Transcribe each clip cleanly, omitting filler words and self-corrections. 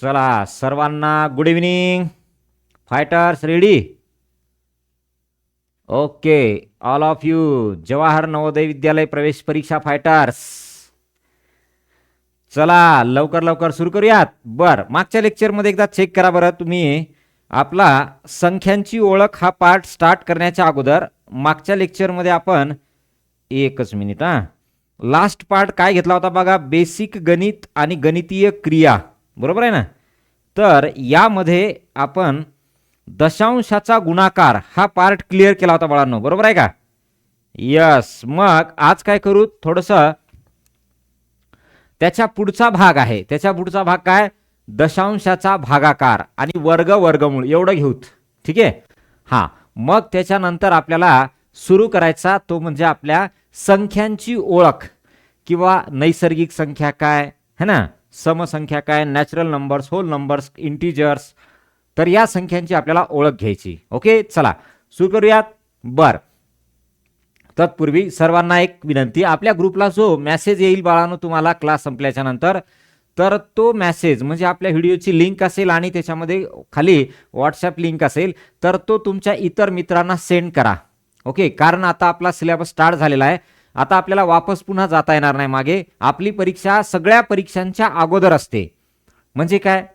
चला सर्वांना good evening. Fighters ready? Okay. All of you Jawahar Navodaya Vidyalaya प्रवेश परीक्षा फायटर्स. चला लवकर लवकर सुरू करूयात. बर, मागच्या लेक्चरमध्ये एकदा चेक करा बरं तुम्ही. आपला संख्यांची ओळख हा पार्ट स्टार्ट करण्याच्या अगोदर मागच्या लेक्चरमध्ये आपण एकच मिनिट लास्ट पार्ट काय घेतला होता बघा, बेसिक गणित आणि गणितीय क्रिया, बरोबर आहे ना. तर यामध्ये आपण दशांशाचा गुणाकार हा पार्ट क्लिअर केला होता बाळांनो, बरोबर आहे का? यस. मग आज काय करू, थोडंसं त्याच्या पुढचा भाग आहे. त्याच्या पुढचा भाग काय, दशांशाचा भागाकार आणि वर्गमूळ एवढं घेऊत. ठीक आहे. हां, मग त्याच्यानंतर आपल्याला सुरू करायचा तो म्हणजे आपल्या संख्यांची ओळख, किंवा नैसर्गिक संख्या काय है ना, समसंख्या काय, natural numbers, whole numbers, integers. तर या संख्यांची आपल्याला ओळख घ्यायची. ओके, चला सुरू करूयात. बर, तत्पूर्वी सर्वांना एक विनंती, आपल्या ग्रुपला जो मेसेज येईल बाळांनो तुम्हाला क्लास संपल्याच्या नंतर, तर तो मेसेज म्हणजे आपल्या व्हिडिओची लिंक असेल आणि त्याच्यामध्ये खाली व्हॉट्सॲप लिंक असेल, तर तो तुमच्या इतर मित्रांना सेंड करा. ओके, कारण आता आपला सिलेबस स्टार्ट झालेला आहे. आता आपल्याला वापस पुन्हा जाता येणार नाही मागे. आपली परीक्षा सगळ्या परीक्षांच्या अगोदर असते. म्हणजे काय,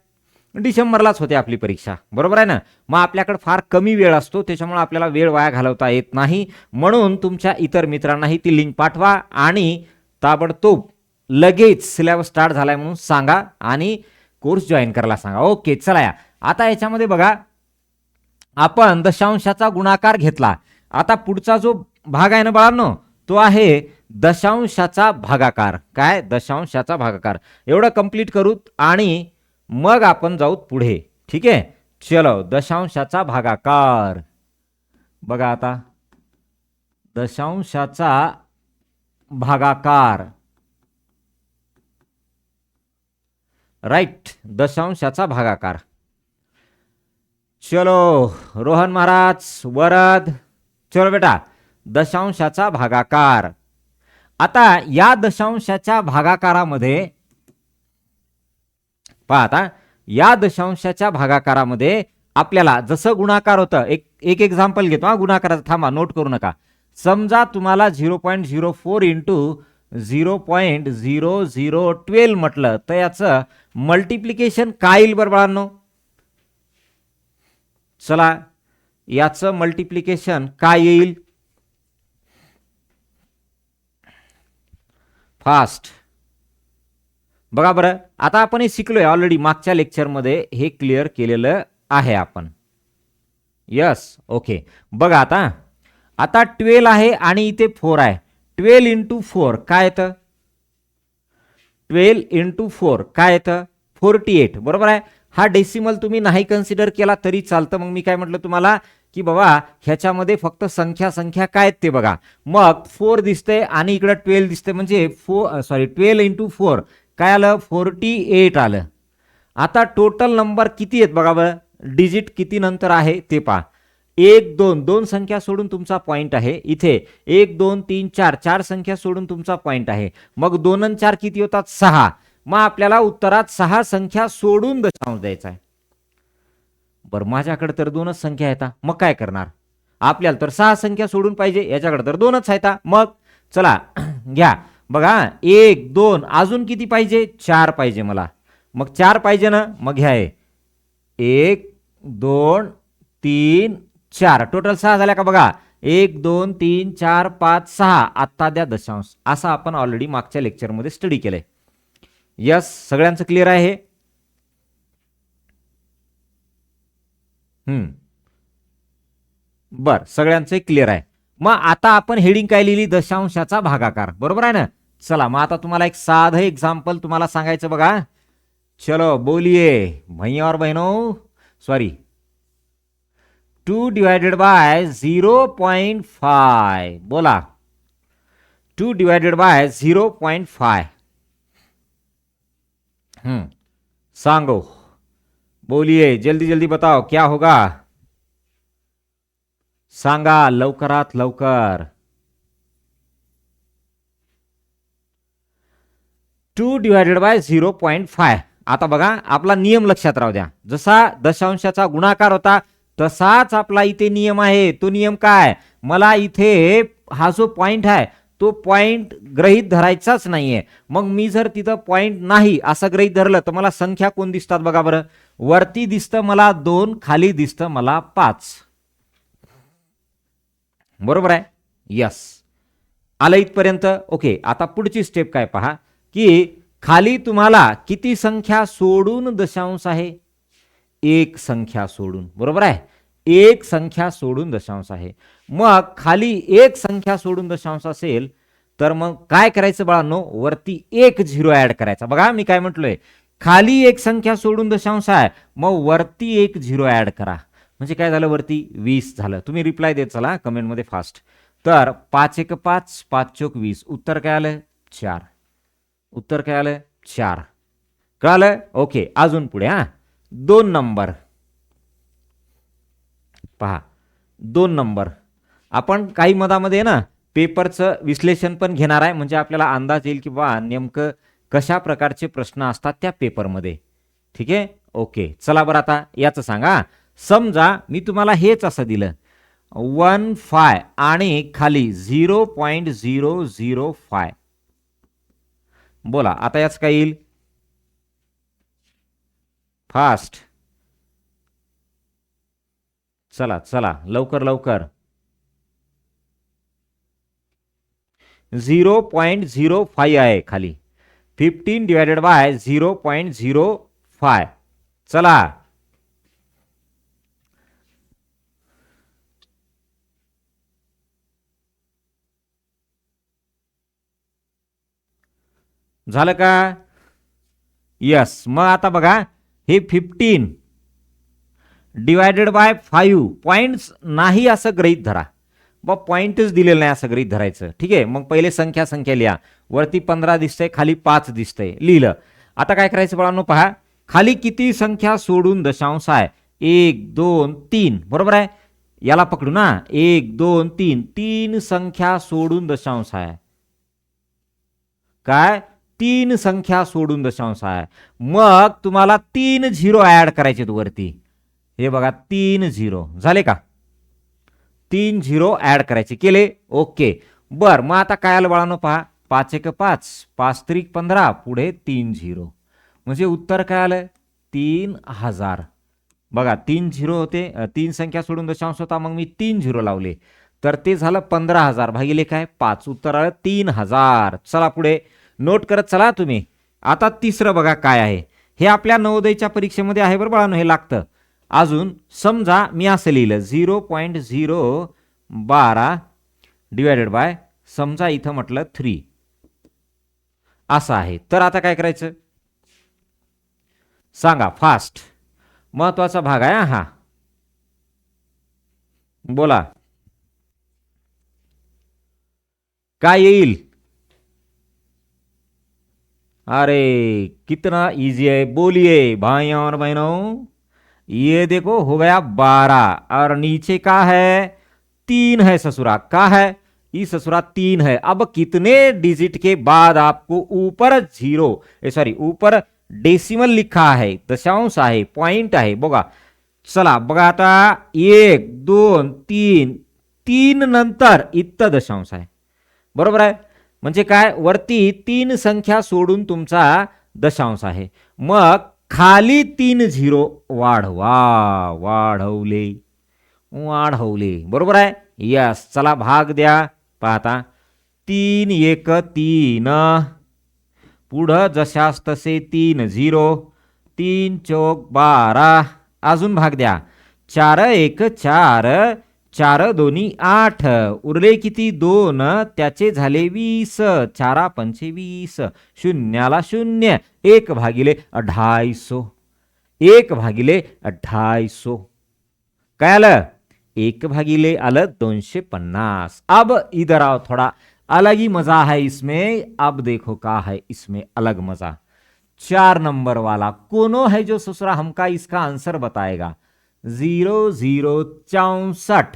डिसेंबरलाच होते आपली परीक्षा, बरोबर आहे ना. मग आपल्याकडे फार कमी वेळ असतो, त्याच्यामुळे आपल्याला वेळ वाया घालवता येत नाही. म्हणून तुमच्या इतर मित्रांनाही ती लिंक पाठवा आणि ताबडतोब लगेच सिलेबस स्टार्ट झालाय म्हणून सांगा आणि कोर्स जॉईन करायला सांगा. ओके, चला या. आता याच्यामध्ये बघा, आपण दशांशाचा गुणाकार घेतला. आता पुढचा जो भाग आहे ना बाळांनो, तो आहे दशांशाचा भागाकार. काय, दशांशाचा भागाकार. एवढं कंप्लीट करूत आणि मग आपण जाऊ पुढे. ठीक आहे, चलो. दशांशाचा भागाकार बघा. आता दशांशाचा भागाकार, राईट, दशांशाचा भागाकार. चलो रोहन महाराज, वरद, चलो बेटा, दशांशाचा भागाकार. आता या दशांशाच्या भागाकारामध्ये पहा, आता या दशांशाच्या भागाकारामध्ये आपल्याला जसं गुणाकार होतं, एक एक्झाम्पल घेतो गुणाकाराचं. थांबा, नोट करू नका. समजा तुम्हाला 0.04 इंटू 0.0012 म्हटलं, तर याचं मल्टिप्लिकेशन काय येईल बरं बाळांनो? चला, याचं मल्टिप्लिकेशन काय येईल? फास्ट बघा बरं. आता आपण हे शिकलोय ऑलरेडी, मागच्या लेक्चरमध्ये हे क्लिअर केलेलं आहे आपण. Yes, okay. बघा आता 12 आहे आणि इथे 4 आहे. 12 इंटू 4 काय येतं? 12 इंटू 4 काय येतं? 48, बरोबर आहे. हा डेसिमल तुम्ही नाही कन्सिडर केला तरी चालतं. मग मी काय म्हटलं तुम्हाला की बाबा ह्याच्यामध्ये फक्त संख्या काय आहेत ते बघा. मग 4 दिसते आणि इकडे 12 दिसते, म्हणजे 12 इंटू 4 काय आलं? 48 आलं. आता टोटल नंबर किती आहेत बघा बरं, डिजिट किती नंतर आहे ते पहा. 1 2 2 संख्या सोडून तुमचा पॉइंट आहे इथे. 1 2 3 4 4 संख्या सोडून तुमचा पॉइंट आहे. मग 2 आणि 4 किती होतात? 6. मग आपल्याला उत्तरात 6 संख्या सोडून दशांश द्यायचा आहे. बरं, माझ्याकडे तर 2च संख्या आहेत, मग काय करणार? आपल्याला तर 6 संख्या सोडून पाहिजे, याच्याकडे तर 2च आहेत. मग चला घ्या बघा, 1 2 अजून किती पाहिजे? 4 पाहिजे मला. मग 4 पाहिजे ना, मग घ्या 1 2 3 4, टोटल 6 झाल्या का बघा. 1 2 3 4 5 6. आत्ता द्या दशांश. असं आपण ऑलरेडी मागच्या लेक्चरमध्ये स्टडी केलंय. यस, सगळ्यांचं क्लिअर आहे हे? बर, सगळ्यांचं क्लिअर आहे. मग आता आपण हेडिंग काय लिहिली? दशांशाचा भागाकार, बरोबर आहे ना. चला, मग आता तुम्हाला एक साधं एक्झाम्पल तुम्हाला सांगायचं बघा. चलो बोलिए भैया और बहनों. Sorry, 2 divided by 0.5. बोला, 2 डिवाइडेड बाय 0.5. सांगो, बोलिए, जल्दी जल्दी बताओ क्या होगा. सांगा लवकरात लवकर. 2 डिवाइडेड बाय 0.5. आता बघा आपला नियम लक्षात राहू द्या. जसा दशांशाचा गुणाकार होता तसाच आपला इथे नियम आहे. तो नियम काय, मला इथे हा जो पॉइंट आहे तो पॉइंट गृहीत धरायचाच नाहीये. मग मी जर तिथं पॉइंट नाही असं गृहीत धरलं तर मला संख्या कोण दिसतात बघा बरं. वरती दिसतं मला 2, खाली दिसतं मला 5. बरोबर आहे. यस, आलं इथपर्यंत. ओके, आता पुढची स्टेप काय पहा, की खाली तुम्हाला किती संख्या सोडून दशांश आहे, एक संख्या सोडून. बरोबर आहे, एक संख्या सोडून दशांश आहे. मग खाली एक संख्या सोडून दशांश असेल तर मग काय करायचं बाळांनो, वरती एक झिरो ऍड करायचा. बघा मी काय म्हटलोय, खाली एक संख्या सोडून दशांश आहे, मग वरती एक झिरो ऍड करा. म्हणजे काय झालं, वरती 20 झालं. तुम्ही रिप्लाय देत चला कमेंटमध्ये फास्ट. तर 5 1 5, 5 चोक 20. उत्तर काय आलं, 4. उत्तर काय आलं, 4. कळालं. ओके, अजून पुढे. 2 नंबर पहा. 2 नंबर आपण काही मधामध्ये ना पेपरचं विश्लेषण पण घेणार आहे, म्हणजे आपल्याला अंदाज येईल की बा नेमकं कशा प्रकारचे प्रश्न असतात त्या पेपरमध्ये. ठीक आहे. ओके, चला बरं आता याचं सांगा. समजा मी तुम्हाला हेच असं दिलं 1.5 आणि खाली 0.005. बोला आता याच काय येईल, फास्ट. चला चला लवकर लवकर. 0.05 आहे खाली. 15 डिवायडेड बाय 0.05. चला झालं का. यस, मग आता बघा हे 15 डिवायडेड बाय 5. पॉइंट्स नाही असं गृहीत धरा. मग पॉइंटच दिलेलं नाही असं गृहीत धरायचं. ठीक आहे. मग पहिले संख्या संख्या लिहा. वरती 15 दिसतंय, खाली 5 दिसतंय, लिहिलं. आता काय करायचं बाळांनो पहा, खाली किती संख्या सोडून दशांश आहे, 1 2 3. बरोबर आहे, याला पकडू ना, 1 2 3. 3 संख्या सोडून दशांश आहे. काय, 3 संख्या सोडून दशांश आहे. मग तुम्हाला 3 झिरो ऍड करायचे वरती. हे बघा 3 झिरो झाले का, 3 झिरो ऍड करायचे, केले. ओके, बर. मग आता काय आलं बाळांनो पहा, 5 1 5, 5 3 15, पुढे 3 झिरो. म्हणजे उत्तर काय आलं, 3000. बघा 3 झिरो होते, 3 संख्या सोडून दशांश होता, मग मी 3 झिरो लावले तर ते झालं 15,000 भागिले काय 5. उत्तर आलं 3000. चला पुढे नोट करत चला तुम्ही. आता तिसरं बघा काय आहे, हे आपल्या नवोदयच्या परीक्षेमध्ये आहे बरं बाळांनो, हे लागतं. अजून समजा मी असं लिहिलं 0.012 डिवायडेड बाय, समजा इथं म्हटलं 3 असं आहे. तर आता काय करायचं सांगा फास्ट, महत्वाचा भाग आहे हा. बोला काय येईल. अरे कितना इजी है, बोलिए भाइयों और बहनों. ये देखो हो गया 12 और नीचे का है 3 है ससुरा, का है ये ससुरा 3 है. अब कितने डिजिट के बाद आपको ऊपर ऊपर डेसिमल लिखा है, दशांश आहे, पॉइंट आहे. बघा चला बघा आता 1 2 3, 3 नंतर इथं दशांश आहे. बरोबर आहे, म्हणजे काय, वरती 3 संख्या सोडून तुमचा दशांश आहे. मग खाली 3 झिरो वाढवले. बरोबर आहे. यस, चला भाग द्या. पाहता 3 1 3, पुढं जशास तसे 3 झिरो, 3 चौक 12. अजून भाग द्या. 4 1 4, 4 दोन्ही 8, उरले किती 2, त्याचे झाले 20, 4 पंचे 20, शून्याला 0, 1 भागिले 250. 1 भागिले 250 काय आलं, 1 भागिले आलं 250. अब इधर आओ, थोड़ा अलग ही मजा है इसमें. अब देखो का है इसमें अलग मजा. 4 नंबर वाला कोनो है जो ससुरा हमका इसका आंसर बताएगा. 0.064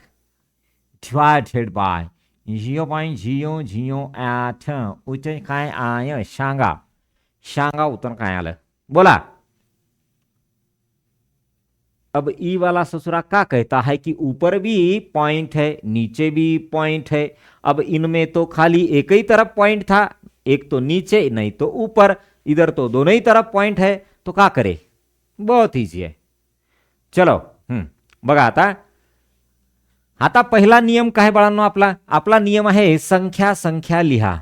डिवाइडेड बाय 0.008. उत्तर काय आय सांगा. उत्तर काय आलं बोला. अब ई वाला ससुरा क्या कहता है कि ऊपर भी पॉइंट है नीचे भी पॉइंट है। अब इनमें तो खाली एक ही तरफ पॉइंट था, एक तो नीचे नहीं तो ऊपर, इधर तो दोनों ही तरफ पॉइंट है, तो क्या करे? बहुत इजी है। चलो बघा आता आता पहिला नियम काय बाळांनो, आपला आपला नियम आहे संख्या संख्या लिहा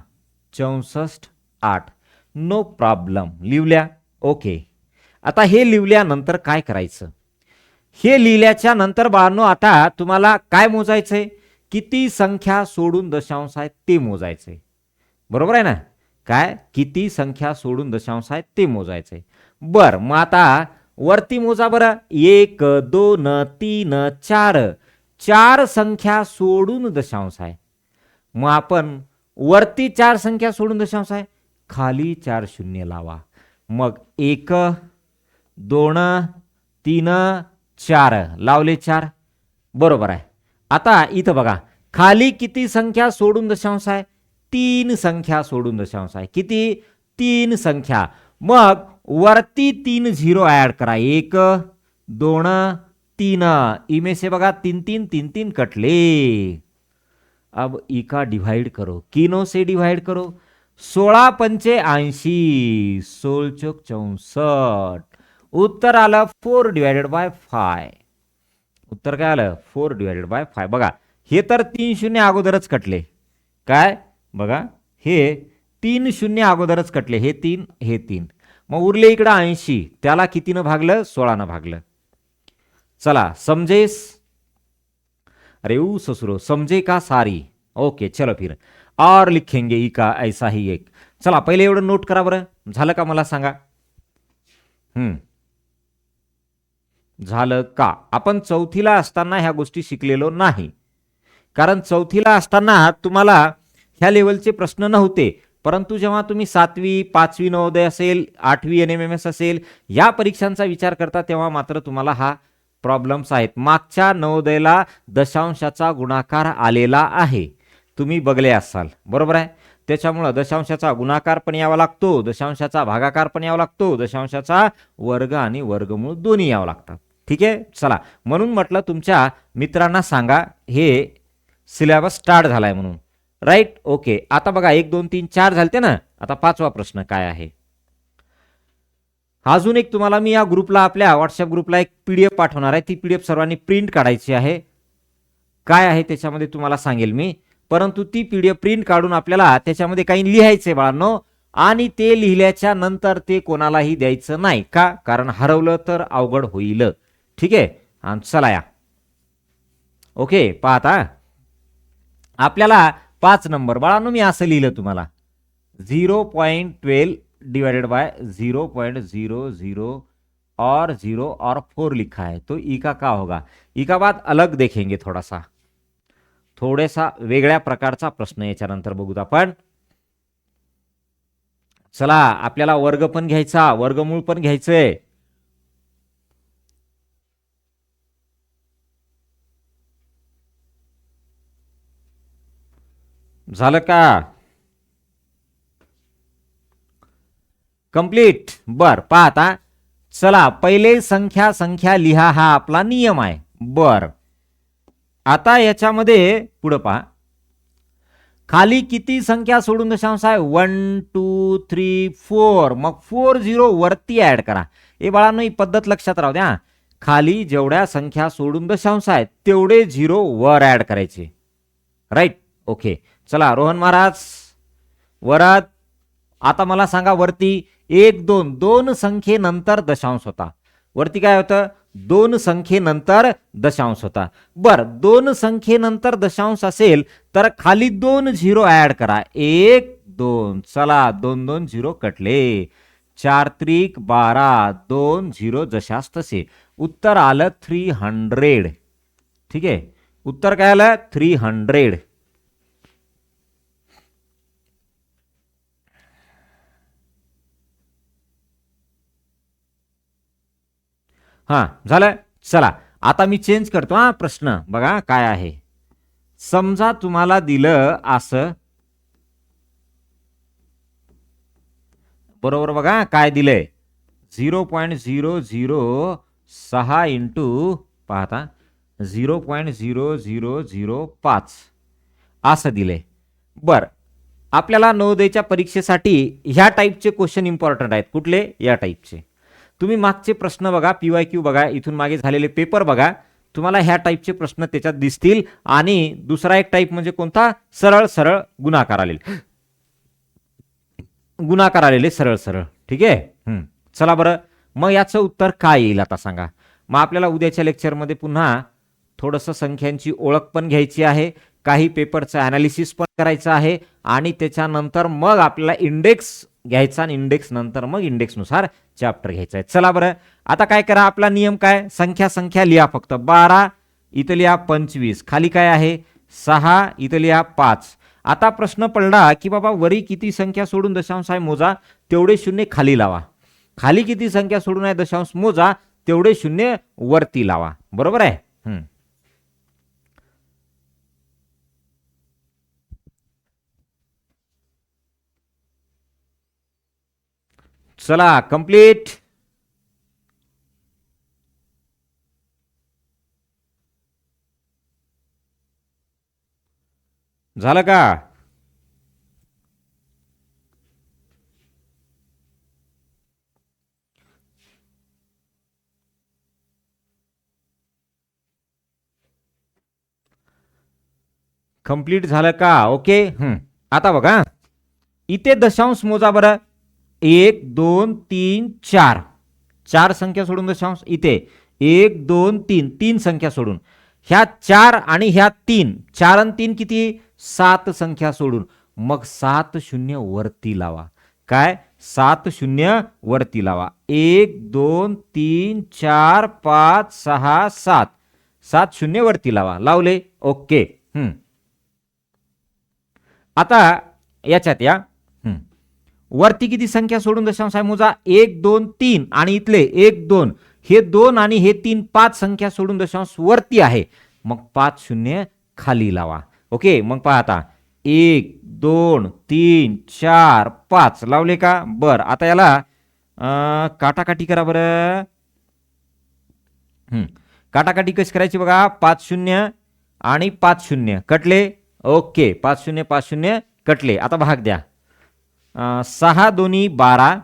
64 8, नो प्रॉब्लेम, लिवल्या ओके। आता हे लिवल्यानंतर काय करायचं, हे लिहिल्याच्या नंतर बाळांनो आता तुम्हाला काय मोजायचंय, किती संख्या सोडून दशांश आहे ते मोजायचंय, बरोबर आहे ना? काय किती संख्या सोडून दशांश आहे ते मोजायचंय। बर मग आता वरती मोजा बरं, 1 2 3 4, 4 संख्या सोडून दशांश आहे। मग आपण वरती 4 संख्या सोडून दशांश आहे, खाली 4 शून्य लावा, मग 1 2 3 4 लावले 4, बरोबर आहे। आता इथं बघा खाली किती संख्या सोडून दशांश आहे, 3 संख्या सोडून दशांश आहे, किती 3 संख्या, मग वरती 3 झिरो ऐड करा, 1 2 3, इमे से बघा 3 3 3 3 कटले। अब ई का डिवाइड करो, किनो से डिवाइड करो, 16 पंचे 80, 16 चौक 64, उत्तर आलं 4 डिवाइडेड बाय 5। उत्तर काय आलं 4 डिवाइडेड बाय 5। बघा हे तर 3 शून्य अगोदरच कटले, काय बघा हे 3 शून्य अगोदरच कटले, हे 3 हे 3, मग उरले इकडे 80, त्याला कितीनं भागलं 16 न भागलं। चला समझेस, अरे ऊ ससुरो समझे का सारी, ओके चलो फिर और लिखेंगे ई का ऐसा ही एक। चला पहिले एवढं नोट करा बरं, झालं का मला सांगा। झालं का? आपण चौथीला असताना ह्या गोष्टी शिकलेलो नाही, कारण चौथीला असताना तुम्हाला ह्या लेवलचे प्रश्न नव्हते, परंतु जेव्हा तुम्ही 7वी 5वी नवोदय असेल, 8वी NMMS असेल, या परीक्षांचा विचार करता तेव्हा मात्र तुम्हाला हा प्रॉब्लेम्स आहेत। मागच्या नवोदयला दशांशाचा गुणाकार आलेला आहे, तुम्ही बघले असाल, बरोबर आहे? त्याच्यामुळे दशांशाचा गुणाकार पण यावा लागतो, दशांशाचा भागाकार पण यावा लागतो, दशांशाचा वर्ग आणि वर्गमूळ दोन्ही यावं लागतात, ठीक आहे? चला म्हणून म्हटलं तुमच्या मित्रांना सांगा हे सिलेबस स्टार्ट झालाय म्हणून, राईट ओके। आता बघा 1 2 3 4 झालते ना, आता 5वा प्रश्न काय आहे, अजून एक तुम्हाला मी या ग्रुपला आपल्या व्हॉट्सअप ग्रुपला एक PDF पाठवणार आहे, ती PDF सर्वांनी प्रिंट काढायची आहे, काय आहे त्याच्यामध्ये तुम्हाला सांगेल मी, परंतु ती PDF प्रिंट काढून आपल्याला त्याच्यामध्ये काही लिहायचे बाळांनो, आणि ते लिहिल्याच्या नंतर ते कोणालाही द्यायचं नाही, का? कारण हरवलं तर अवघड होईल, ठीक आहे? आणि चला या ओके पाहता आपल्याला 5 नंबर बाळांनो मी असं लिहिलं तुम्हाला 0.12 डिवाइडेड बाय 0.00 और 0 और 4 लिखा है, तो ई का क्या होगा? ई का बात अलग देखेंगे, थोडासा वेगळ्या प्रकारचा प्रश्न याच्यानंतर बघूत आपण। चला आपल्याला वर्ग पण घ्यायचा, वर्गमूळ पण घ्यायचंय, झालं का कंप्लीट? बर पाहता चला पहिले संख्या संख्या लिहा, हा आपला नियम आहे। बर आता याच्यामध्ये पुढे पहा, खाली किती संख्या सोडून दशांश आहे, 1 2 3 4, मग 4 0 वरती ऍड करा। हे बाळांनो ही पद्धत लक्षात राहू द्या, खाली जेवढ्या संख्या सोडून दशांश आहेत तेवढे 0 वर ऍड करायचे, राईट ओके। चला रोहन महाराज वरात, आता मला सांगा वरती 1 2 2 संख्येनंतर दशांश होता, वरती काय होतं 2 संख्येनंतर दशांश होता। बर 2 संख्येनंतर दशांश असेल तर खाली 2 झिरो ऍड करा, 1 2, चला 2 2 झिरो कटले, 4 त्रिक 12, 2 झिरो जशास तसे, उत्तर आलं 300, ठीक आहे? उत्तर काय आलं 300। हा झालं। चला आता मी चेंज करतो हा प्रश्न, बघा काय आहे, समजा तुम्हाला दिलं असं, बरोबर बघा काय दिलंय 0.00 6 इंटू पाहता 0.0005 असं दिलंय. बर, आपल्याला नवोदयच्या परीक्षेसाठी ह्या टाईपचे क्वेश्चन इम्पॉर्टंट आहेत. कुठले? या टाईपचे. तुम्ही मागचे प्रश्न बघा, PYQ बघा, इथून मागे झालेले पेपर बघा, तुम्हाला ह्या टाईपचे प्रश्न त्याच्यात दिसतील. आणि दुसरा एक टाईप म्हणजे कोणता? सरळ सरळ गुणाकार आलेले सरळ सरळ. ठीक आहे. चला बरं, मग याचं उत्तर काय येईल आता सांगा. मग आपल्याला उद्याच्या लेक्चरमध्ये पुन्हा थोडंसं संख्यांची ओळख पण घ्यायची आहे, काही पेपरचं ॲनालिसिस पण करायचं आहे, आणि त्याच्यानंतर मग आपल्याला इंडेक्स घ्यायचा, आणि इंडेक्स नंतर मग इंडेक्सनुसार चॅप्टर घ्यायचा आहे. चला बरं, आता काय करा, आपला नियम काय? संख्या लिहा फक्त. 12 इथं लिहा, 25 खाली काय आहे? 6 इथं लिहा, 5. आता प्रश्न पडला की बाबा वरी किती संख्या सोडून दशांश आहे मोजा, तेवढे शून्य खाली लावा. खाली किती संख्या सोडून आहे दशांश मोजा, तेवढे शून्य वरती लावा. बरोबर आहे. चला कंप्लीट. झालं का? कंप्लीट झालं का? ओके. आता बघा, इथे दशांश मोजा बरं. 1 2 3 4 4 संख्या सोडून दशांश. इथे 1 2 3 3 संख्या सोडून. ह्या 4 आणि ह्या 3, 4 आणि 3 किती? 7 संख्या सोडून. मग 7 शून्य वरती लावा. काय? 7 शून्य वरती लावा. 1 2 3 4 5 6 7 7 शून्य वरती लावा. लावले? ओके. आता याच्यात या, वरती किती संख्या सोडून दशांश आहे मोजा. 1 2 3 आणि इथले 1 2, हे 2 आणि हे 3, 5 संख्या सोडून दशांश वरती आहे. मग 5 शून्य खाली लावा. ओके. मग पहा आता, 1 2 3 4 5 लावले का? बर, आता याला काटाकाटी करा बरं. काटाकाटी कशी करायची बघा. 5 शून्य आणि 5 शून्य कटले. ओके. 5 शून्य 5 शून्य कटले. आता भाग द्या. 6 दोन्ही 12,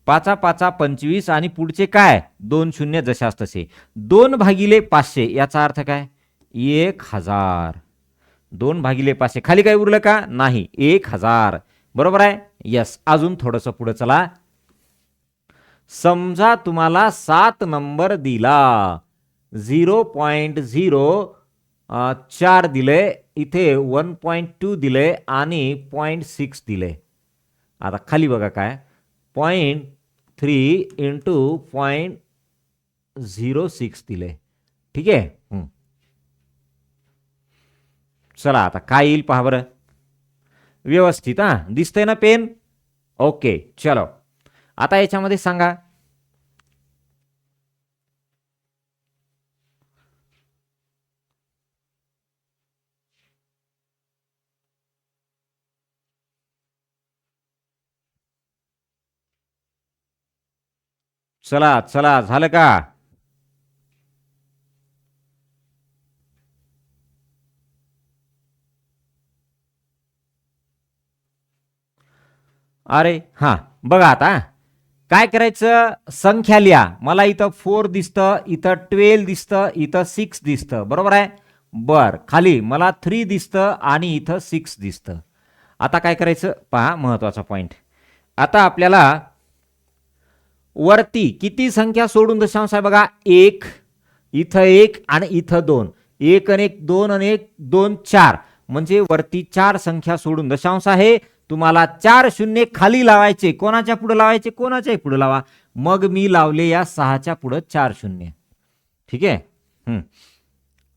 5 5 25 आणि पुढचे काय? 2 शून्य जशास तसे. 2 भागिले 500 याचा अर्थ काय? 1000. 2 भागिले 500 खाली काय उरलं का? नाही. 1000. बरोबर आहे. यस. अजून थोडंसं पुढे चला. समजा तुम्हाला 7 नंबर दिला, 0.04 दिले, इथे 1.2 दिले आणि 0.6 दिले. आता खाली बघा काय? 0.3 इंटू 0.06 दिले. ठीक आहे. चला आता काय येईल पहा बरं. व्यवस्थित दिसतंय ना पेन? ओके. चलो आता याच्यामध्ये सांगा. चला चला, झालं का? अरे बघा आता काय करायचं. संख्या लिहा. मला इथं 4 दिसतं, इथं 12 दिसतं, इथं 6 दिसतं. बरोबर आहे. बर, खाली मला 3 दिसतं आणि इथं 6 दिसतं. आता काय करायचं पहा, महत्वाचा पॉइंट. आता आपल्याला वरती किती संख्या सोडून दशांश आहे बघा. 1 इथं 1 आणि इथं 2. 1 आणि 1 2 आणि 1 2 4, म्हणजे वरती 4 संख्या सोडून दशांश आहे. तुम्हाला 4 शून्य खाली लावायचे. कोणाच्या पुढे लावायचे? कोणाच्याही पुढे लावा. मग मी लावले या 6च्या पुढे 4 शून्य. ठीक आहे.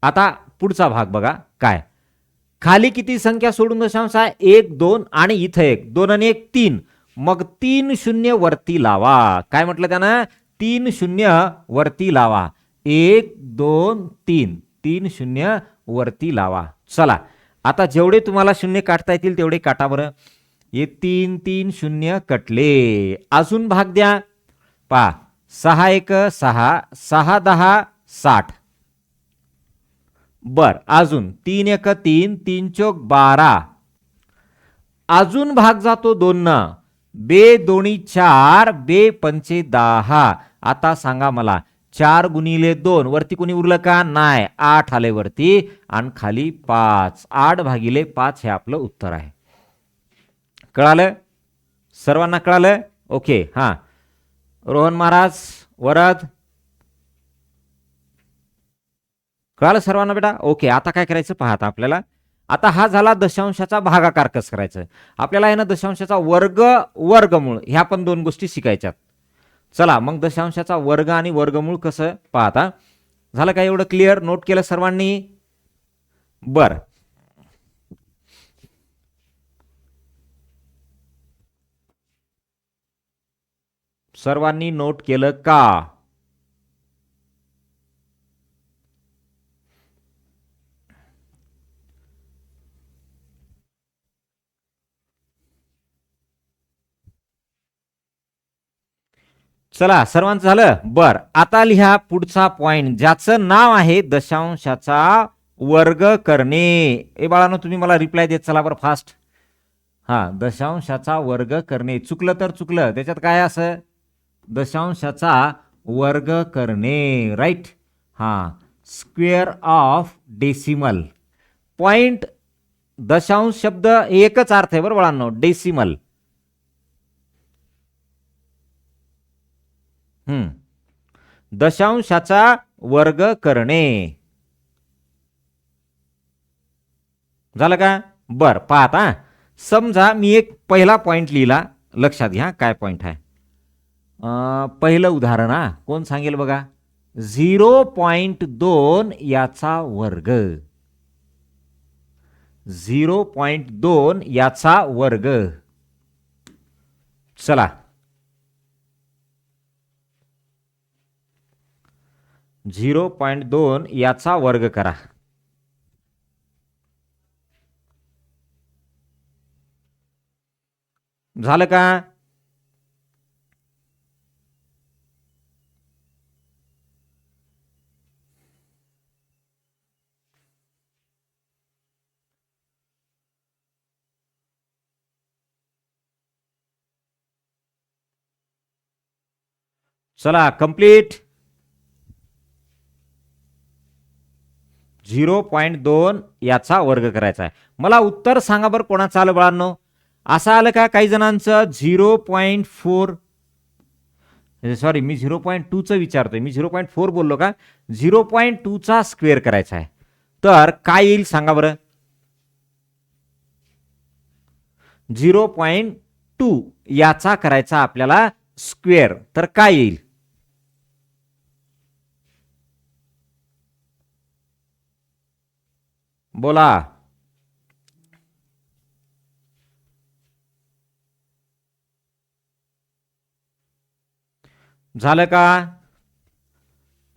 आता पुढचा भाग बघा काय. खाली किती संख्या सोडून दशांश आहे? 1 2 आणि इथं 1 2 आणि 1 3. मग 3 शून्य वरती लावा. काय म्हटलं त्यानं? 3 शून्य वरती लावा. 1 2 3 3 शून्य वरती लावा. चला आता जेवढे तुम्हाला शून्य काढता येतील तेवढे काटा बरं. हे 3 3 शून्य कटले. अजून भाग द्या. पहा 6 1 6, 6 10 60. बर, अजून 3 1 3, 3 चौक 12. अजून भाग जातो 2 न, बे दोन्ही 4, बे पंचे 10. आता सांगा मला 4 गुणिले 2 वरती कोणी उरलं का? नाही, 8 आले वरती आणि खाली 5. 8 भागिले 5 हे आपलं उत्तर आहे. कळालं? सर्वांना कळालं? ओके. हा, रोहन महाराज, वरद, कळालं सर्वांना बेटा? ओके. आता काय करायचं पाहता आपल्याला. आता हा झाला दशांशाचा भागाकार कसं करायचं. आपल्याला आहे ना दशांशाचा वर्ग, वर्गमूळ ह्या पण 2 गोष्टी शिकायच्यात. चला मग दशांशाचा वर्ग आणि वर्गमूळ कसं पाहता. झालं का एवढं क्लिअर? नोट केलं सर्वांनी? बर, सर्वांनी नोट केलं का? चला सर्वांचं झालं? बर, आता लिहा पुढचा पॉइंट ज्याचं नाव आहे दशांशाचा वर्ग करणे. ए बाळांनो, तुम्ही मला रिप्लाय देत चला बरं फास्ट. हा, दशांशाचा वर्ग करणे. चुकलं तर चुकलं, त्याच्यात काय असं? दशांशाचा वर्ग करणे, राईट. हा, स्क्वेअर ऑफ डेसिमल. पॉइंट दशांश शब्द एकच अर्थ आहे बरं बाळांनो, डेसिमल. दशांशाचा वर्ग करणे. झालं का? बर, पाहता. समजा मी एक पहिला पॉइंट लिहिला, लक्षात घ्या काय पॉइंट आहे. पहिलं उदाहरण, हा कोण सांगेल बघा? 0.2 याचा वर्ग. 0.2 याचा वर्ग. चला, 0.2 याचा वर्ग करा. झालं का? चला कंप्लीट. 0.2 याचा वर्ग करायचा आहे. मला उत्तर सांगा बरं कोणाचं आलं बाळांनो? असं आलं का काही जणांचं? 0.4, सॉरी मी 0.2चं विचारतोय, मी 0.4 बोललो का? 0.2चा स्क्वेअर करायचा आहे. तर काय येईल सांगा बरं? 0.2 याचा करायचा आपल्याला स्क्वेअर, तर काय येईल? बोला. झालं का?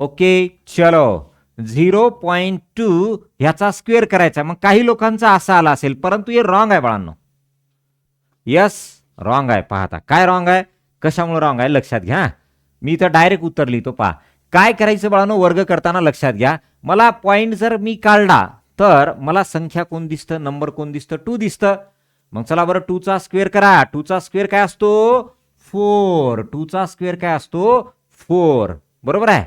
ओके, चलो. 0.2 ह्याचा स्क्वेअर करायचा. मग काही लोकांचा असा आला असेल, परंतु हे रॉंग आहे बाळांनो. यस, रॉंग आहे. पाहता काय रॉंग आहे? कशामुळे रॉंग आहे लक्षात घ्या. मी इथं डायरेक्ट उत्तर लिहितो. पहा काय करायचं बाळांनो, वर्ग करताना लक्षात घ्या. मला पॉइंट जर मी काढला तर मला संख्या कोण दिसतं, नंबर कोण दिसतं? 2 दिसतं. मग चला बरं 2चा स्क्वेअर करा. 2चा स्क्वेअर काय असतो? 4. 2चा स्क्वेअर काय असतो? 4. बरोबर आहे.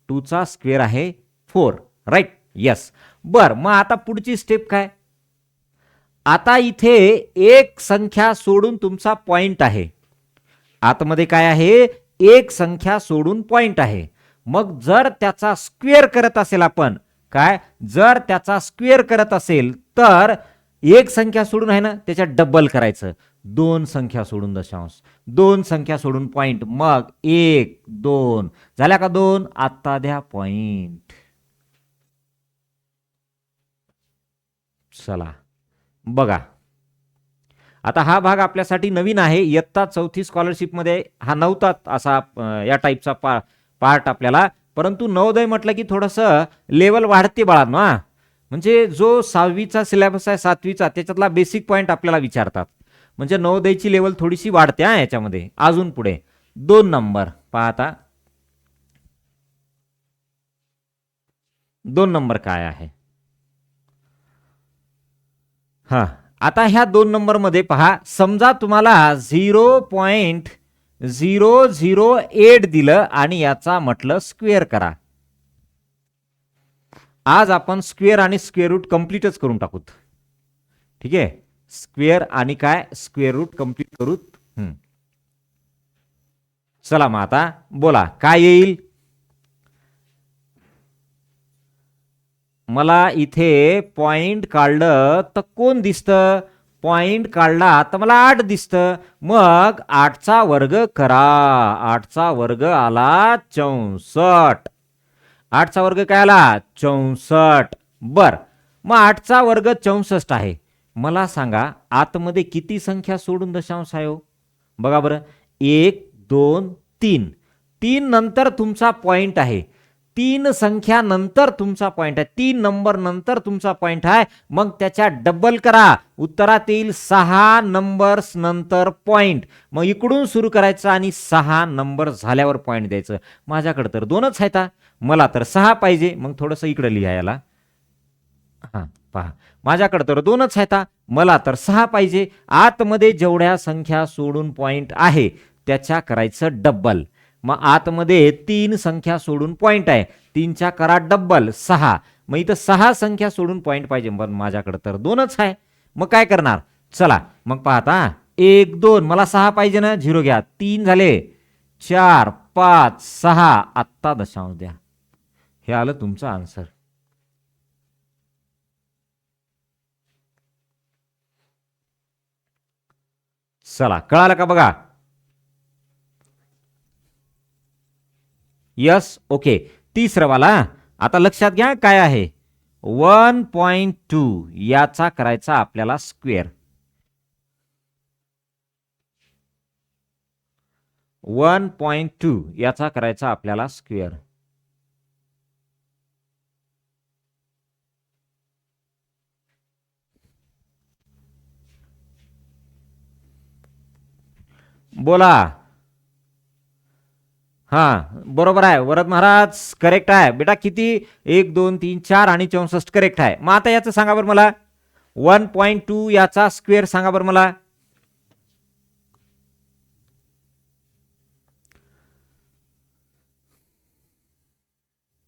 2चा स्क्वेअर आहे 4, राईट. यस. बर, मग आता पुढची स्टेप काय? आता इथे एक संख्या सोडून तुमचा पॉइंट आहे. आतमध्ये काय आहे? एक संख्या सोडून पॉइंट आहे. मग जर त्याचा स्क्वेअर करत असेल आपण, काय जर त्याचा स्क्वेअर करत असेल तर एक संख्या सोडून आहे ना त्याच्यात डबल करायचं. 2 संख्या सोडून दशांश, 2 संख्या सोडून पॉइंट, मग 1 2 झाल्या का 2? आता द्या पॉइंट. चला बघा, आता हा भाग आपल्यासाठी नवीन आहे. इयत्ता 4थी स्कॉलरशिपमध्ये हा नव्हता असा या टाईपचा पार्ट आपल्याला. परंतु नवोदय म्हटलं की थोडंसं लेवल वाढते बाळांनो. म्हणजे जो 6वीचा सिलेबस आहे 7वीचा त्याच्यातला बेसिक पॉईंट आपल्याला विचारतात. म्हणजे नवोदयची लेवल थोडीशी वाढते याच्यामध्ये. अजून पुढे 2 नंबर पाहता. 2 नंबर काय आहे? हा, आता ह्या 2 नंबर मध्ये पहा, समजा तुम्हाला 0.008 दिलं आणि याचा म्हटलं स्क्वेअर करा. आज आपण स्क्वेअर आणि स्क्वेअर रूट कम्प्लीटच करून टाकूत. ठीक आहे, स्क्वेअर आणि काय स्क्वेअर रूट कम्प्लीट करूत. चला मग आता बोला काय येईल. मला इथे पॉइंट काढलं तर कोण दिसतं? पॉइंट काढला तर मला 8 दिसतं. मग 8चा वर्ग करा. 8चा वर्ग आला 64. 8चा वर्ग काय आला? 64. बर, मग 8चा वर्ग 64 आहे. मला सांगा आतमध्ये किती संख्या सोडून दशांश आहे हो? बघा बरं, 1 2 3. 3 नंतर तुमचा पॉइंट आहे. 3 संख्या नंतर तुमचा पॉइंट आहे. 3 नंबर नंतर तुमचा पॉइंट आहे. मग त्याच्या डबल करा. उत्तरात येईल 6 नंबर्स नंतर पॉइंट. मग इकडून सुरू करायचं आणि 6 नंबर झाल्यावर पॉइंट द्यायचं. माझ्याकडे तर 2च आहेत, मला तर 6 पाहिजे. मग थोडंसं इकडे लिहा याला. हा पहा, माझ्याकडे तर 2च आहेत, मला तर 6 पाहिजे. आतमध्ये जेवढ्या संख्या सोडून पॉइंट आहे त्याच्या करायचं डबल. मग आतमध्ये 3 संख्या सोडून पॉइंट आहे, 3च्या करा डबल 6. मग इथं 6 संख्या सोडून पॉइंट पाहिजे, पण माझ्याकडे तर 2च आहे. मग काय करणार? चला मग पाहता, 1 2 मला 6 पाहिजे ना, 0 घ्या. 3 झाले, 4 5 6. आत्ता दशांश द्या. हे आलं तुमचं आन्सर. चला कळालं का बघा? Yes, okay. तिसरं वाला आता लक्षात घ्या काय आहे. 1.2 याचा करायचा आपल्याला स्क्वेअर. 1.2 याचा करायचा आपल्याला स्क्वेअर. बोला. हा बरोबर आहे वरद महाराज, करेक्ट आहे बेटा. किती? 1 2 3 4 आणि 64 करेक्ट आहे. मग आता याचं सांगा बरं मला. 1.2 याचा स्क्वेअर सांगा बरं मला.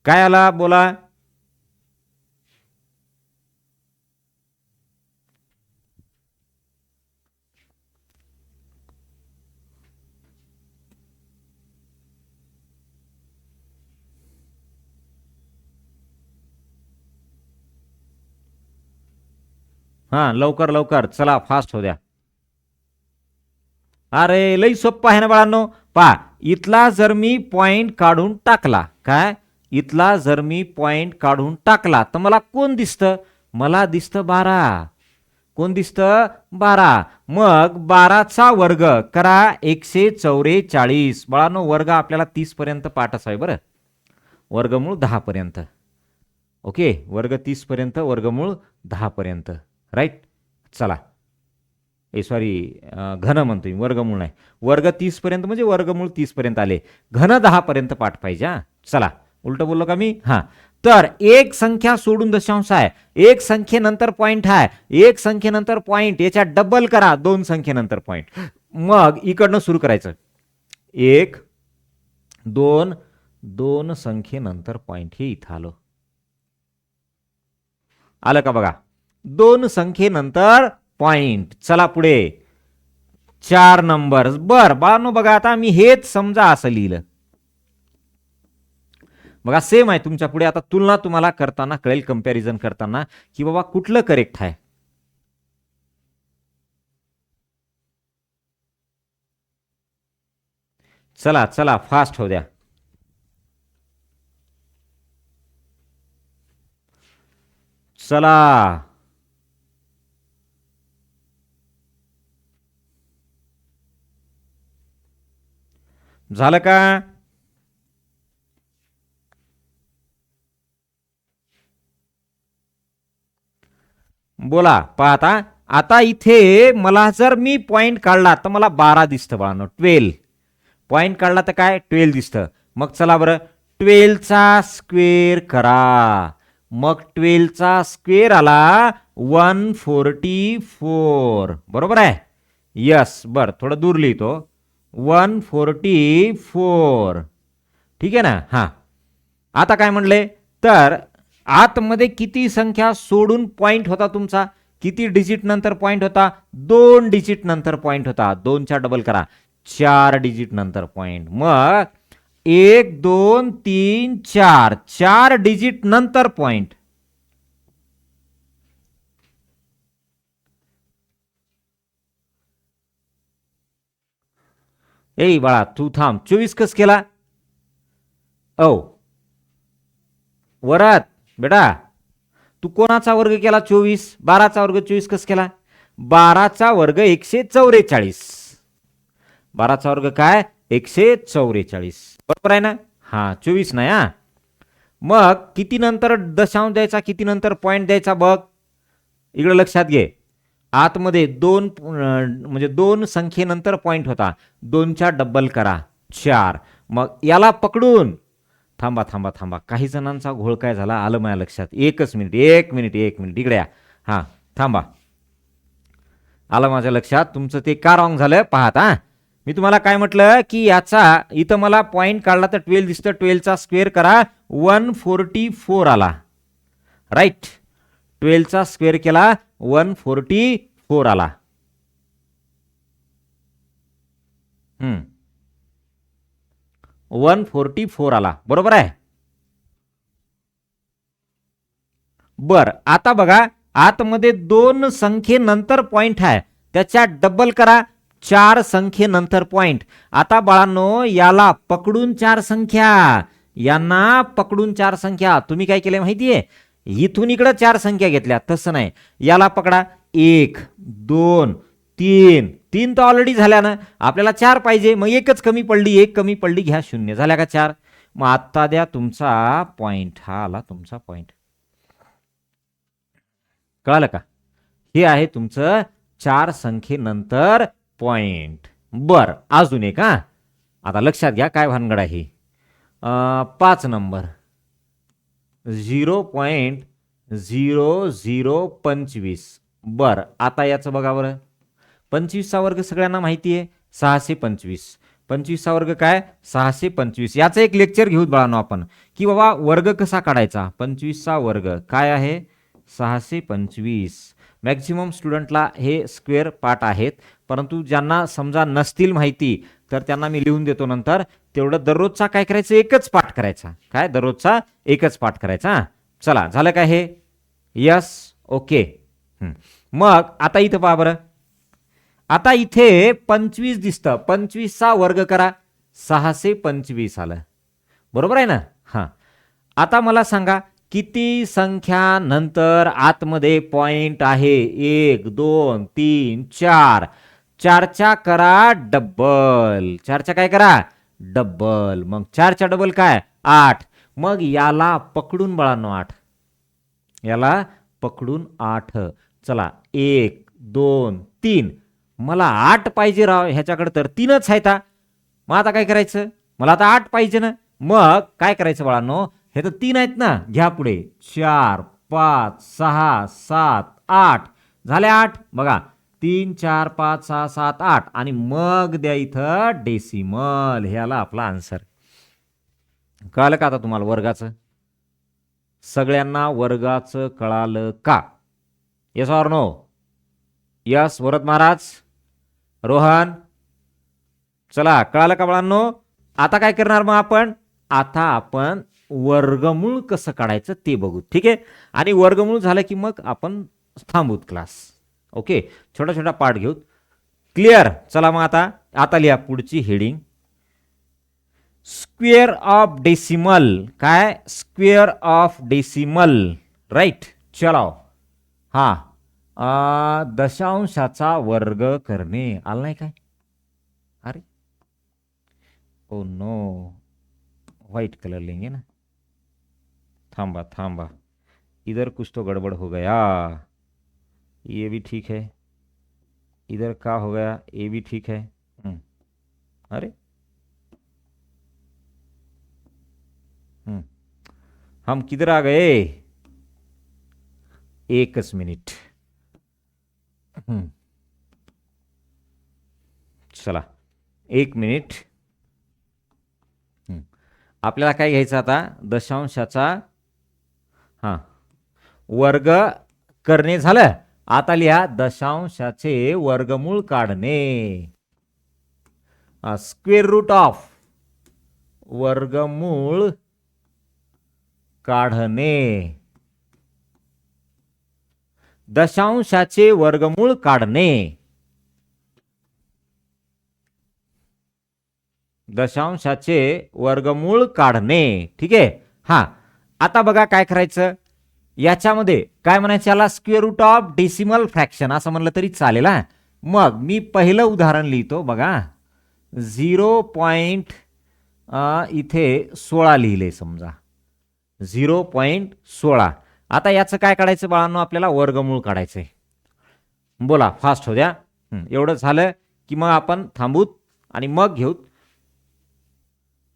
काय आला बोला. हा लवकर लवकर चला, फास्ट हो द्या. अरे लई सोप्पा आहे ना बाळांनो. पा, इथला जर मी पॉइंट काढून टाकला, काय इथला जर मी पॉइंट काढून टाकला तर मला कोण दिसतं? मला दिसतं 12. कोण दिसतं? 12. मग 12चा वर्ग करा 144. बाळांनो वर्ग आपल्याला 30 पर्यंत पाठ असावे बरं. वर्गमूळ 10 पर्यंत. ओके, वर्ग 30 पर्यंत, वर्गमूळ 10 पर्यंत. राईट. चला, सॉरी, घन म्हणतोय, वर्गमूळ नाही. वर्ग 30 पर्यंत म्हणजे वर्गमूळ 30 पर्यंत आले. घन 10 पर्यंत पाठ पाहिजे. हा चला, उलट बोललो का मी? हा, तर एक संख्या सोडून दशांश आहे, एक संख्येनंतर पॉइंट आहे, एक संख्येनंतर पॉइंट, याच्या डबल करा 2 संख्येनंतर पॉइंट. मग इकडनं सुरू करायचं. 1 2 2 संख्येनंतर पॉइंट. हे इथं आलं. आलं का बघा? 2 संख्येनंतर पॉइंट. चला पुढे 4 नंबर. बर बाळांनो बघा, आता मी हेच समजा असं लिहिलं. बघा सेम आहे तुमच्या पुढे. आता तुलना तुम्हाला करताना कळेल, कंपॅरिझन करताना, की बाबा कुठलं करेक्ट आहे. चला चला फास्ट हो द्या. चला झालं का? बोला. पाहता, आता इथे मला जर मी पॉइंट काढला तर मला 12 दिसतं बाळांनो. 12 पॉइंट काढला तर काय 12 दिसतं. मग चला बरं, 12चा स्क्वेअर करा. मग 12चा स्क्वेअर आला 144. बरोबर आहे. यस, बर थोडं दूर लिहितो. 144. ठीक आहे ना. हा, आता काय म्हणले, तर आतमध्ये किती संख्या सोडून पॉइंट होता तुमचा, किती डिजिट नंतर पॉइंट होता, 2 डिजिट नंतर पॉइंट होता. 2च्या डबल करा, 4 डिजिट नंतर पॉइंट. मग 1 2 3 4, 4 डिजिट नंतर पॉइंट. ए बाळा तू थांब, 24 कस केला. ओ वरात बेटा, तू कोणाचा वर्ग केला 24, 12चा वर्ग 24 कस केला. 12चा वर्ग 144. 12चा वर्ग काय 144. बरोबर आहे ना. हा 24 नाही. हा, मग किती नंतर दशांश द्यायचा, किती नंतर पॉइंट द्यायचा बघ. इकडे लक्षात घे, आतमध्ये 2 म्हणजे 2 संख्येनंतर पॉइंट होता. 2च्या डबल करा 4. मग याला पकडून थांबा थांबा थांबा, काही जणांचा घोळ काय झाला आलं माझ्या लक्षात. एकच मिनिट, एक मिनिट, एक मिनिट, इकडे या. हां थांबा, आलं माझ्या लक्षात. तुमचं ते का रॉंग झालं पाहत. हां, मी तुम्हाला काय म्हटलं की याचा इथं मला पॉईंट काढला तर 12 दिसतं. 12चा स्क्वेअर करा 144 आला. राईट, 12चा स्क्वेअर केला 144 आला. 144 आला. बरोबर आहे. बर, आता बघा, आतमध्ये 2 संख्येनंतर पॉइंट आहे, त्याच्या डबल करा 4 संख्येनंतर पॉइंट. आता बाळांनो, याला पकडून 4 संख्या, यांना पकडून 4 संख्या. तुम्ही काय केले माहितीये, इथून इकडे 4 संख्या घेतल्या, तसं नाही. याला पकडा 1 2 3. 3 तर ऑलरेडी झाल्या ना, आपल्याला 4 पाहिजे. मग एकच कमी पडली, 1 कमी पडली, घ्या 0. झाल्या का 4. मग आता द्या तुमचा पॉइंट. हा आला तुमचा पॉइंट. कळालं का. हे आहे तुमचं 4 संख्येनंतर पॉइंट. बर, अजून एक. हा, आता लक्षात घ्या काय भानगड आहे. 5 नंबर 0.0025. बर, आता याचं बघा बरं. 25चा वर्ग सगळ्यांना माहिती आहे 625. 25चा वर्ग काय 625. याचं एक लेक्चर घेऊ बाळांनो आपण, की बाबा वर्ग कसा काढायचा. 25चा वर्ग काय आहे 625. मॅक्झिमम स्टुडंटला हे स्क्वेअर पार्ट आहेत, परंतु ज्यांना समजा नसतील माहिती तर त्यांना मी लिहून देतो नंतर. तेवढं दररोजचा काय करायचं, एकच पाठ करायचा. काय दररोजचा एकच पाठ करायचा. चला, झालं काय हे. Yes, okay. मग आता इथं पहा बरं. आता इथे 25 दिसतं. 25चा वर्ग करा 625 आलं. बरोबर आहे ना. हां, आता मला सांगा किती संख्या नंतर आतमध्ये पॉइंट आहे. 1 2 3 4. 4च्या करा डबल. 4च्या काय करा डबल. मग 4च्या डबल काय 8. मग याला पकडून बाळांनो 8. याला पकडून 8. चला 1 2 3. मला 8 पाहिजे राव ह्याच्याकडे, तर 3च आहेत. मग आता काय करायचं, मला आता 8 पाहिजे ना. मग काय करायचं बाळांनो, हे तर 3 आहेत ना, घ्या पुढे 4 5 6 7 8. झाले 8. बघा 3 4 5 6 7 8. आणि मग द्या इथं डेसिमल. ह्याला आपला आन्सर. कळालं का आता तुम्हाला वर्गाचं. सगळ्यांना वर्गाचं कळालं का. Yes or no. Yes Varad Maharaj, Rohan. चला, कळालं का बाळांनो. आता काय करणार मग आपण, आता आपण वर्गमूळ कसं काढायचं ते बघू. ठीक आहे. आणि वर्गमूळ झालं की मग आपण थांबूत क्लास. ओके, छोटा छोटा पार्ट घेऊ. क्लिअर. चला मग आता आता लिहा पुढची हेडिंग. Square of decimal. काय स्क्वेअर ऑफ डेसिमल. राईट. चला. हा, दशांशाचा वर्ग करणे. आलं नाही काय. अरे ओ नो, व्हाइट कलर लेंगे ना. थांबा थांबा, इधर कुछ तो गड़बड़ हो गया. ये भी ठीक है. इधर क्या हो गया, ये भी ठीक है. अरे हम किधर आ गए. एकच मिनिट. चला 1 मिनिट. आपल्याला काय घ्यायचं आता, दशांशाचा वर्ग करणे झालं. आता लिहा दशांशाचे वर्गमूळ काढणे. स्क्वेअर रूट ऑफ वर्गमूळ काढणे. दशांशाचे वर्गमूळ काढणे. दशांशाचे वर्गमूळ काढणे. ठीक आहे. आता बघा काय करायचं, याच्यामध्ये काय म्हणायचं, याला square root of decimal fraction असं म्हणलं तरी चालेल. मग मी पहिलं उदाहरण लिहितो बघा. 0. इथे 16 लिहिले समजा, 0.16. आता याचं काय काढायचं बाळांनो, आपल्याला वर्गमूळ काढायचंय. बोला फास्ट हो द्या. एवढं झालं की मग आपण थांबूत आणि मग घेऊ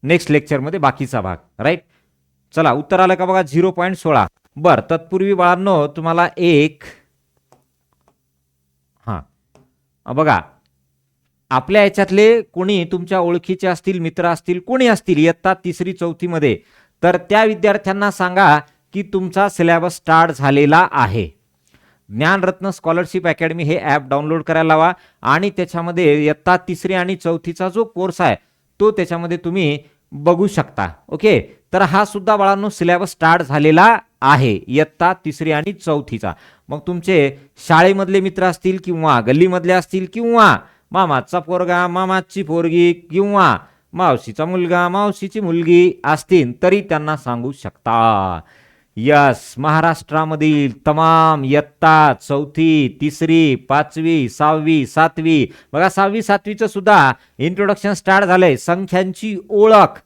नेक्स्ट लेक्चरमध्ये बाकीचा भाग. राईट. चला उत्तर आलं का बघा, 0.16. बर, तत्पूर्वी बाळांनो तुम्हाला एक बघा, आपल्या याच्यातले कोणी तुमच्या ओळखीचे असतील, मित्र असतील, कोणी असतील इयत्ता 3री 4थी मध्ये, तर त्या विद्यार्थ्यांना सांगा की तुमचा सिलेबस स्टार्ट झालेला आहे. ज्ञानरत्न स्कॉलरशिप अकॅडमी हे ॲप डाउनलोड करायला लावा आणि त्याच्यामध्ये इयत्ता 3री आणि 4थीचा जो कोर्स आहे तो त्याच्यामध्ये तुम्ही बघू शकता. ओके. तर हा सुद्धा बाळांनो सिलेबस स्टार्ट झालेला आहे इयत्ता 3री आणि 4थीचा. मग तुमचे शाळेमधले मित्र असतील किंवा गल्लीमधले असतील किंवा मामाचा पोरगा, मामाची पोरगी किंवा मावशीचा मुलगा, मावशीची मुलगी असतील तरी त्यांना सांगू शकता. यस, महाराष्ट्रामधील तमाम इयत्ता 4थी, 3री, 5वी, 6वी, 7वी, बघा 6वी 7वीचं सुद्धा इंट्रोडक्शन स्टार्ट झालंय. संख्यांची ओळख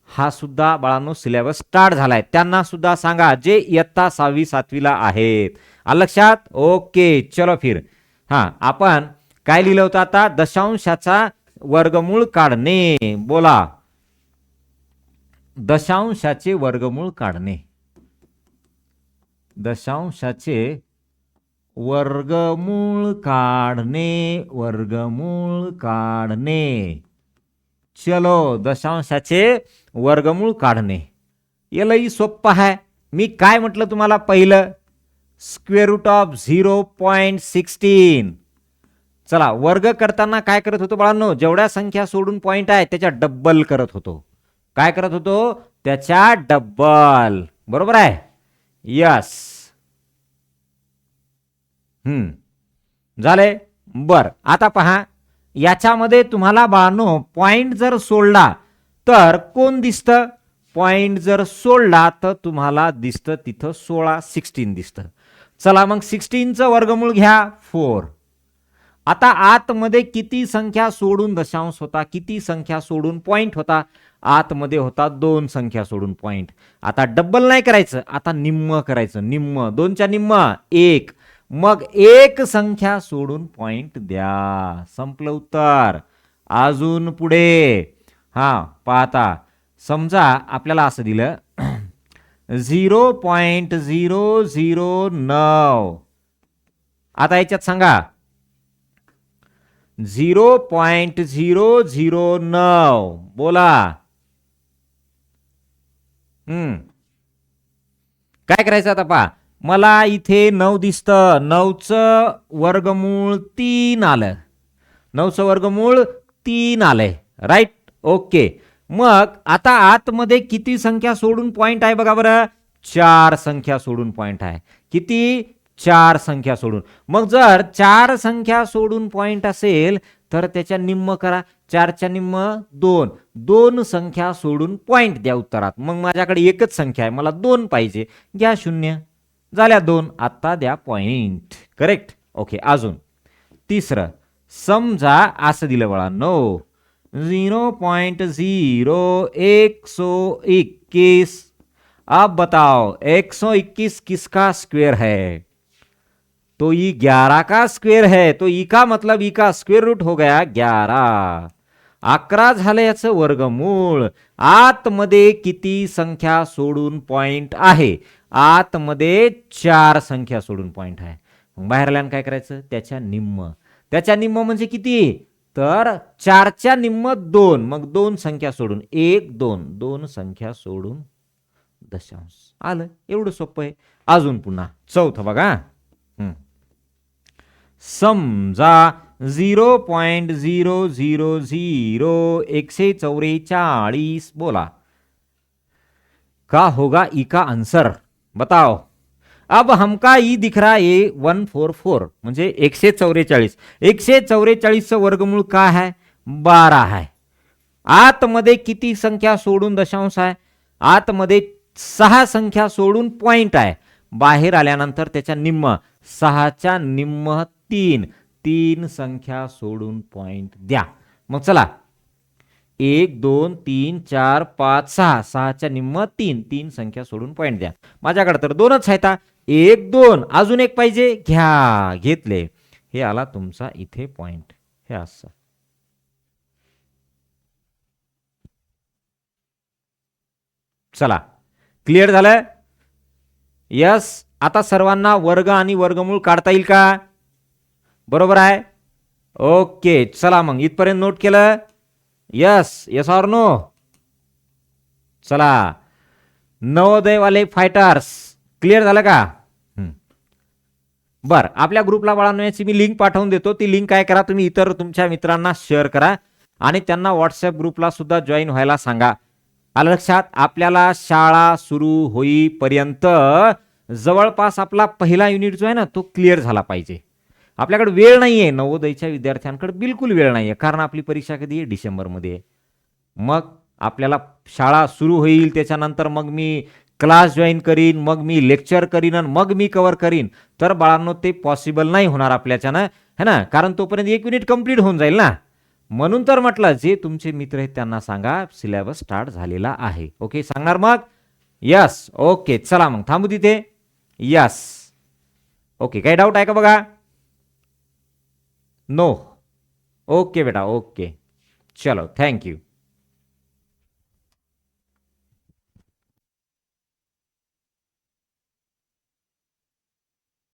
हा सुद्धा बाळांनो सिलेबस स्टार्ट झालाय. त्यांना सुद्धा सांगा जे इयत्ता 6वी 7वीला आहेत. आलं लक्षात? ओके. चलो फिर. आपण काय लिहिलं होतं आता, दशांशाचा वर्गमूळ काढणे. बोला, दशांशाचे वर्गमूळ काढणे. दशांशाचे वर्गमूळ काढणे. वर्गमूळ काढणे. चलो, दशांशाचे वर्गमूळ काढणे. यालाही सोप्पं आहे. मी काय म्हटलं तुम्हाला पहिलं, स्क्वेअर रूट ऑफ 0.16. चला, वर्ग करताना काय करत होतो बाळांनो, जेवढ्या संख्या सोडून पॉइंट आहे त्याच्या डब्बल करत होतो. काय करत होतो, त्याच्या डब्बल. बरोबर आहे. यस. झाले. बर, आता पहा याच्यामध्ये तुम्हाला बाळांनो पॉइंट जर सोडला तर कोण दिसतं, पॉइंट जर सोडला तर तुम्हाला दिसतं तिथं 16 दिसतं. चला मग 16चं वर्गमूळ घ्या 4. आता आतमध्ये किती संख्या सोडून दशांश होता, किती संख्या सोडून पॉइंट होता, आतमध्ये होता 2 संख्या सोडून पॉइंट. आता डब्बल नाही करायचं, आता निम्म करायचं. निम्म, 2च्या निम्म 1. मग 1 संख्या सोडून पॉइंट द्या. संपलं उत्तर. अजून पुढे पाहता समजा आपल्याला असं दिलं 0.009. आता याच्यात सांगा 0.009. बोला. काय करायचं आता पहा, मला इथे 9 दिसतं. 9चं वर्गमूळ 3 आलं. 9चं वर्गमूळ 3 आलंय. राईट. ओके. मग आता आतमध्ये किती संख्या सोडून पॉइंट आहे बघा बरं, 4 संख्या सोडून पॉइंट आहे. किती, 4 संख्या सोडून. मग जर 4 संख्या सोडून पॉइंट असेल तर त्याच्या निम्म करा. 4च्या निम्म 2. 2 संख्या सोडून पॉइंट द्या उत्तरात. मग माझ्याकडे एकच संख्या आहे, मला 2 पाहिजे, घ्या 0. झाल्या 2. आता द्या पॉइंट. करेक्ट. ओके. अजून तिसरं समजा असं दिलं बाळांनो 0.0121. अब बताओ 121 किसका स्क्वायर है, तो ये 11 का स्क्वायर है. तो ई का मतलब ई का स्क्वायर रूट हो गया 11. 11 झालं याचं वर्गमूळ. आतमध्ये किती संख्या सोडून पॉइंट आहे? आतमध्ये 4 संख्या सोडून पॉइंट आहे. मग बाहेर आल्यानं काय करायचं? त्याच्या निम्म. त्याच्या निम्म म्हणजे किती? तर 4च्या निम्म 2. मग 2 संख्या सोडून 1 2 2 संख्या सोडून दशांश. आलं. एवढं सोपं आहे. अजून पुन्हा चौथं बघा. समजा 0.000 144 बोला, का होगा ई का आंसर? बताओ. अब हमका ई दिख रहा है 144 म्हणजे 144. 144 वर्गमूळ काय आहे? 12 आहे. आतमध्ये किती संख्या सोडून दशांश आहे? आतमध्ये 6 संख्या सोडून पॉइंट आहे. बाहेर आल्यानंतर त्याच्या निम्म. 6च्या निम्म 3. 3 संख्या सोडून पॉइंट द्या. मग चला 1 2 3 4 5 6. 6च्या निम्म 3. 3 संख्या सोडून पॉइंट द्या. माझ्याकडे तर 2च आहेत. 1 2 अजून एक पाहिजे, घ्या. घेतले. हे आला तुमचा इथे पॉइंट. हे असं. चला क्लिअर झालं? यस. आता सर्वांना वर्ग आणि वर्गमूळ काढता येईल का? बरोबर आहे. ओके चला मग इथपर्यंत नोट केलं? यस. Yes or no? चला नवोदयवाले फायटर्स क्लिअर झालं का? बर, आपल्या ग्रुपला बाळांनो याची मी लिंक पाठवून देतो. ती लिंक काय करा, तुम्ही इतर तुमच्या मित्रांना शेअर करा आणि त्यांना व्हॉट्सअप ग्रुपला सुद्धा जॉईन व्हायला सांगा. आलं लक्षात? आपल्याला शाळा सुरू होईपर्यंत जवळपास आपला पहिला युनिट जो आहे ना तो क्लिअर झाला पाहिजे. आपल्याकडे वेळ नाहीये, नवोदयच्या विद्यार्थ्यांकडे बिलकुल वेळ नाहीये, कारण आपली परीक्षा कधी आहे? डिसेंबरमध्ये आहे. मग आपल्याला शाळा सुरू होईल, त्याच्यानंतर मग मी क्लास जॉईन करीन, मग मी लेक्चर करीन आणि मग मी कव्हर करीन. तर बाळांनो ते पॉसिबल नाही होणार आपल्याच्यानं, है ना, कारण तोपर्यंत एक युनिट कंप्लीट होऊन जाईल ना. म्हणून तर म्हटलं जे तुमचे मित्र आहेत त्यांना सांगा सिलेबस स्टार्ट झालेला आहे. ओके सांगणार मग? यस. ओके चला मग थांबू तिथे. यस. ओके काही डाऊट आहे का बघा? नो. ओके बेटा ओके. चलो थँक्यू.